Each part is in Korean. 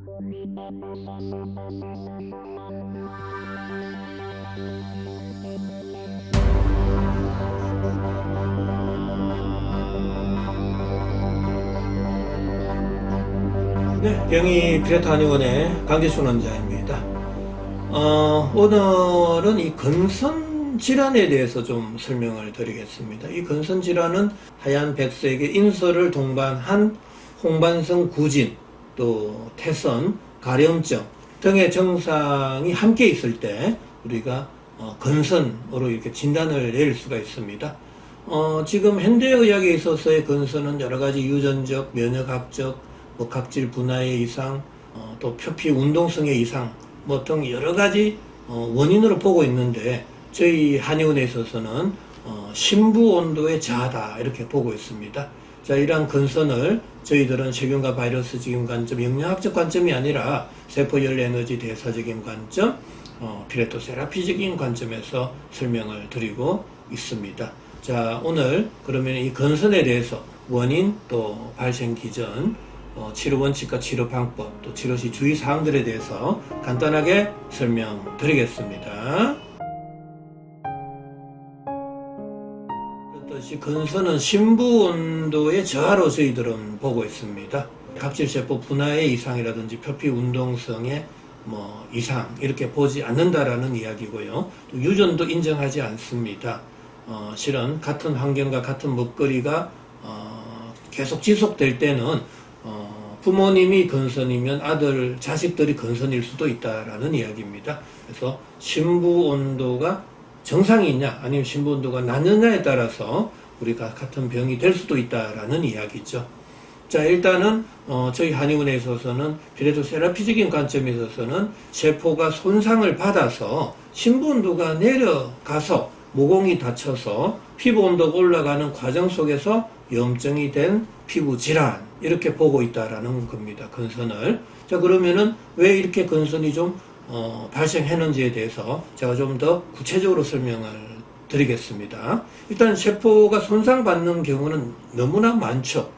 네, 병이 피레토 한의원의 강재춘 원장입니다. 오늘은 이 건선 질환에 대해서 좀 설명을 드리겠습니다. 이 건선 질환은 하얀 백색의 인설을 동반한 홍반성 구진, 또 태선, 가려움증 등의 증상이 함께 있을 때 우리가 건선으로 이렇게 진단을 내릴 수가 있습니다. 지금 현대의학에 있어서의 건선은 여러 가지 유전적, 면역학적, 각질 분화의 이상, 또 표피 운동성의 이상, 등 여러 가지 원인으로 보고 있는데, 저희 한의원에 있어서는 심부 온도의 저하다 이렇게 보고 있습니다. 자, 이러한 건선을 저희들은 세균과 바이러스적인 관점, 영양학적 관점이 아니라 세포열 에너지 대사적인 관점, 피레토 세라피적인 관점에서 설명을 드리고 있습니다. 자, 오늘 그러면 이 건선에 대해서 원인, 또 발생 기전, 치료 원칙과 치료 방법, 또 치료 시 주의사항들에 대해서 간단하게 설명드리겠습니다. 그렇듯이 건선은 심부 온도의 저하로 저희들은 보고 있습니다. 각질세포 분화의 이상이라든지 표피 운동성의 이상 이렇게 보지 않는다라는 이야기고요. 또 유전도 인정하지 않습니다. 실은 같은 환경과 같은 먹거리가 계속 지속될 때는 부모님이 건선이면 자식들이 건선일 수도 있다라는 이야기입니다. 그래서 심부 온도가 정상이 있냐 아니면 심부 온도가 낮느냐에 따라서 우리가 같은 병이 될 수도 있다라는 이야기죠. 자, 일단은 저희 한의원에 있어서는 피레토 세라피적인 관점에 있어서는 세포가 손상을 받아서 심부 온도가 내려가서 모공이 닫혀서 피부 온도가 올라가는 과정 속에서 염증이 된 피부 질환 이렇게 보고 있다라는 겁니다. 건선을. 자, 그러면은 왜 이렇게 건선이 좀 발생했는지에 대해서 제가 좀 더 구체적으로 설명을 드리겠습니다. 일단 세포가 손상받는 경우는 너무나 많죠.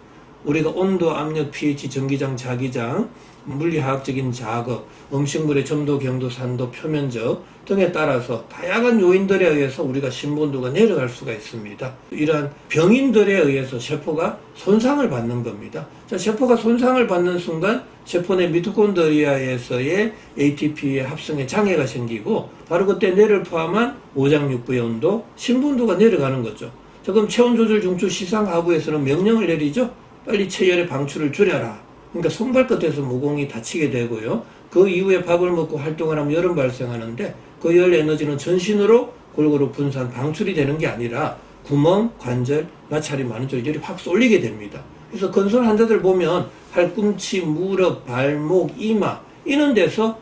우리가 온도, 압력, pH, 전기장, 자기장, 물리화학적인 자극, 음식물의 점도, 경도, 산도, 표면적 등에 따라서 다양한 요인들에 의해서 우리가 심부 온도가 내려갈 수가 있습니다. 이러한 병인들에 의해서 세포가 손상을 받는 겁니다. 자, 세포가 손상을 받는 순간 세포 내 미토콘드리아에서의 ATP의 합성에 장애가 생기고 바로 그때 뇌를 포함한 오장육부의 온도, 심부 온도가 내려가는 거죠. 자, 그럼 체온 조절 중추 시상하부에서는 명령을 내리죠. 빨리 체열의 방출을 줄여라. 그러니까 손발끝에서 모공이 다치게 되고요. 그 이후에 밥을 먹고 활동을 하면 열은 발생하는데 그 열 에너지는 전신으로 골고루 분산, 방출이 되는 게 아니라 구멍, 관절, 마찰이 많은 쪽에 열이 확 쏠리게 됩니다. 그래서 건선 환자들 보면 팔꿈치, 무릎, 발목, 이마 이런 데서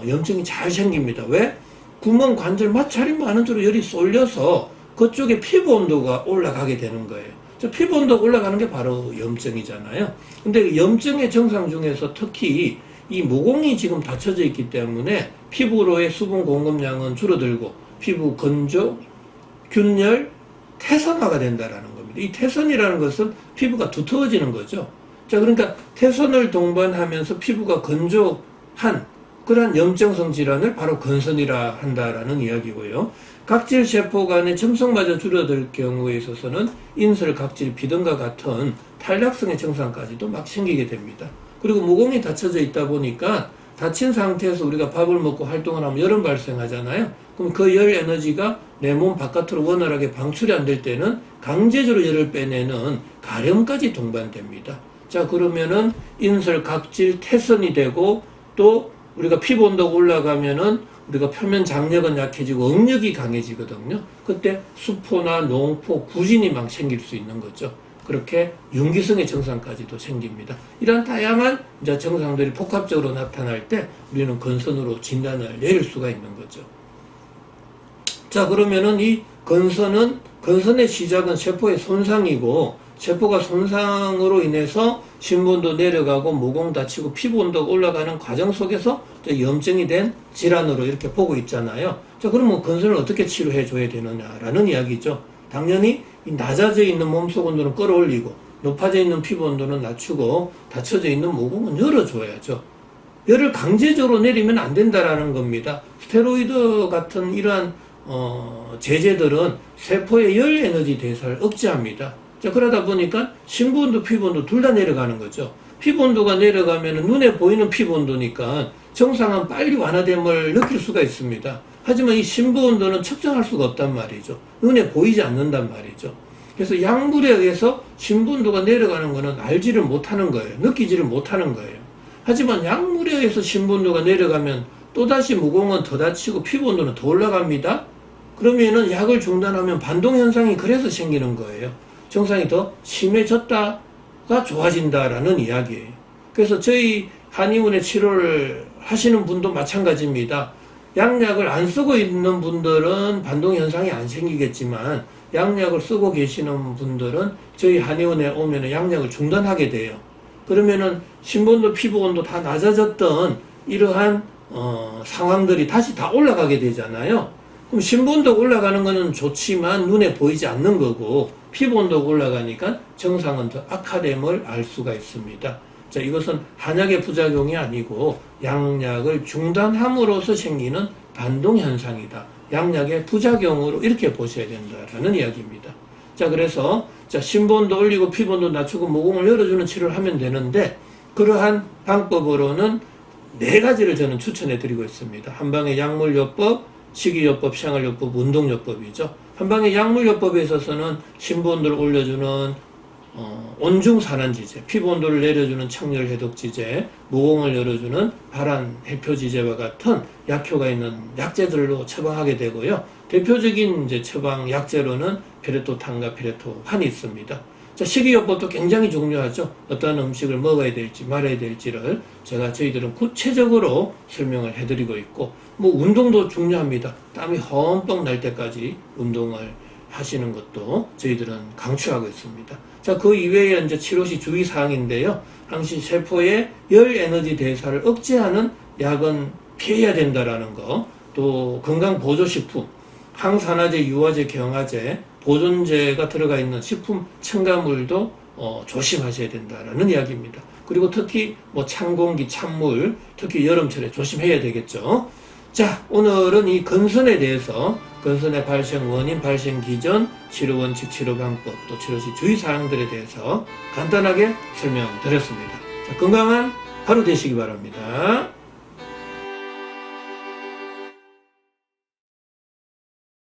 염증이 잘 생깁니다. 왜? 구멍, 관절, 마찰이 많은 쪽으로 열이 쏠려서 그쪽에 피부 온도가 올라가게 되는 거예요. 피부 온도가 올라가는 게 바로 염증이잖아요. 근데 염증의 증상 중에서 특히 이 모공이 지금 닫혀져 있기 때문에 피부로의 수분 공급량은 줄어들고 피부 건조, 균열, 태선화가 된다라는 겁니다. 이 태선이라는 것은 피부가 두터워지는 거죠. 자, 그러니까 태선을 동반하면서 피부가 건조한 그러한 염증성 질환을 바로 건선이라 한다라는 이야기고요. 각질 세포 간의 점성마저 줄어들 경우에 있어서는 인설, 각질, 비등과 같은 탈락성의 증상까지도 막 생기게 됩니다. 그리고 모공이 닫혀져 있다 보니까 닫힌 상태에서 우리가 밥을 먹고 활동을 하면 열은 발생하잖아요. 그럼 그 열 에너지가 내 몸 바깥으로 원활하게 방출이 안 될 때는 강제적으로 열을 빼내는 가려움까지 동반됩니다. 자, 그러면은 인설, 각질, 태선이 되고 또 우리가 피부 온도가 올라가면은 우리가 표면 장력은 약해지고 응력이 강해지거든요. 그때 수포나 농포, 구진이 막 생길 수 있는 거죠. 그렇게 윤기성의 증상까지도 생깁니다. 이런 다양한 증상들이 복합적으로 나타날 때 우리는 건선으로 진단을 내릴 수가 있는 거죠. 자, 그러면은 이 건선의 시작은 세포의 손상이고 세포가 손상으로 인해서 심부온도 내려가고 모공 다치고 피부 온도가 올라가는 과정 속에서 염증이 된 질환으로 이렇게 보고 있잖아요. 자, 그러면 건선을 어떻게 치료해 줘야 되느냐라는 이야기죠. 당연히 이 낮아져 있는 몸속 온도는 끌어올리고 높아져 있는 피부 온도는 낮추고 닫혀져 있는 모공은 열어줘야죠. 열을 강제적으로 내리면 안 된다라는 겁니다. 스테로이드 같은 이러한 제제들은 세포의 열 에너지 대사를 억제합니다. 자, 그러다 보니까 심부온도 피부온도 둘 다 내려가는 거죠. 피부온도가 내려가면 눈에 보이는 피부온도니까 정상은 빨리 완화됨을 느낄 수가 있습니다. 하지만 이 심부온도는 측정할 수가 없단 말이죠. 눈에 보이지 않는단 말이죠. 그래서 약물에 의해서 심부온도가 내려가는 것은 알지를 못하는 거예요. 느끼지를 못하는 거예요. 하지만 약물에 의해서 심부온도가 내려가면 또다시 무공은 더 다치고 피부온도는 더 올라갑니다. 그러면은 약을 중단하면 반동현상이 그래서 생기는 거예요. 증상이 더 심해졌다가 좋아진다라는 이야기예요. 그래서 저희 한의원의 치료를 하시는 분도 마찬가지입니다. 약약을 안 쓰고 있는 분들은 반동현상이 안 생기겠지만 약약을 쓰고 계시는 분들은 저희 한의원에 오면 약약을 중단하게 돼요. 그러면은 심부온도 피부온도 다 낮아졌던 이러한 상황들이 다시 다 올라가게 되잖아요. 그럼 심부온도 올라가는 거는 좋지만 눈에 보이지 않는 거고 피부온도 올라가니까 정상은 더 악화됨을 알 수가 있습니다. 자, 이것은 한약의 부작용이 아니고 약약을 중단함으로써 생기는 반동현상이다. 약약의 부작용으로 이렇게 보셔야 된다라는 이야기입니다. 자, 그래서 심부온도 올리고 피부온도 낮추고 모공을 열어주는 치료를 하면 되는데 그러한 방법으로는 4가지를 저는 추천해 드리고 있습니다. 한방의 약물요법, 식이요법, 생활요법, 운동요법이죠. 한방의 약물요법에 있어서는 심부온도를 올려주는 온중산안지제, 피부온도를 내려주는 청열해독지제, 모공을 열어주는 발안해표지제와 같은 약효가 있는 약제들로 처방하게 되고요. 대표적인 이제 처방 약제로는 피레토탄과 피레토판이 있습니다. 자, 식이요법도 굉장히 중요하죠. 어떤 음식을 먹어야 될지 말아야 될지를 저희들은 구체적으로 설명을 해드리고 있고, 운동도 중요합니다. 땀이 험뻑 날 때까지 운동을 하시는 것도 저희들은 강추하고 있습니다. 자, 그 이외에 이제 치료시 주의사항인데요. 항시 세포의 열 에너지 대사를 억제하는 약은 피해야 된다라는 거, 또 건강보조식품, 항산화제, 유화제, 경화제, 보존제가 들어가 있는 식품 첨가물도 조심하셔야 된다라는 이야기입니다. 그리고 특히 찬 공기, 찬물, 특히 여름철에 조심해야 되겠죠. 자, 오늘은 이 건선에 대해서 건선의 발생 원인, 발생 기전, 치료 원칙, 치료 방법, 또 치료시 주의사항들에 대해서 간단하게 설명드렸습니다. 자, 건강한 하루 되시기 바랍니다.